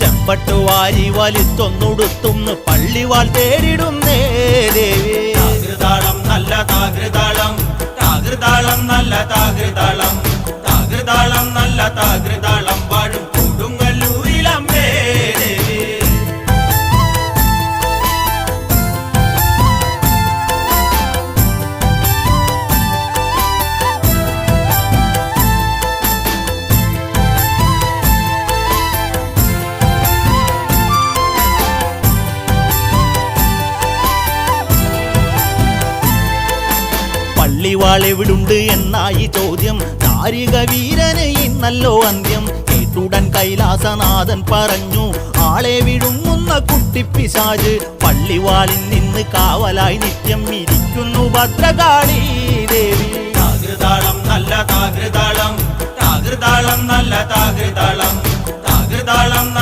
ചെമ്പട്ട് വാരി വലിത്തൊന്നുടുത്തുന്ന് പള്ളിവാൾ തേടിടുന്നേ ദേവി. താകൃതാളം നല്ല താകൃതാളം, താകൃതാളം നല്ല താകൃതാളം, താകൃതാളം നല്ല താകൃതാളം വാഴും കൊടുങ്ങല്ലൂരിലമ്മേ ദേവി. പള്ളിവാൾ എവിടുണ്ട് എന്നായി ചോദ്യം. താരിക വീരന് ഇന്നല്ലോ അന്ത്യം. കേട്ടുടൻ കൈലാസനാഥൻ പറഞ്ഞു, ആളെ വിഴുങ്ങുന്ന കുട്ടിപ്പിശാച് പള്ളിവാളിൽ നിന്ന് കാവലായി നിത്യം ഇരിക്കുന്നു ഭദ്രകാളി ദേവി. താകൃതാളം നല്ല താകൃതാളം, താകൃതാളം നല്ല താകൃതാളം, താകൃതാളം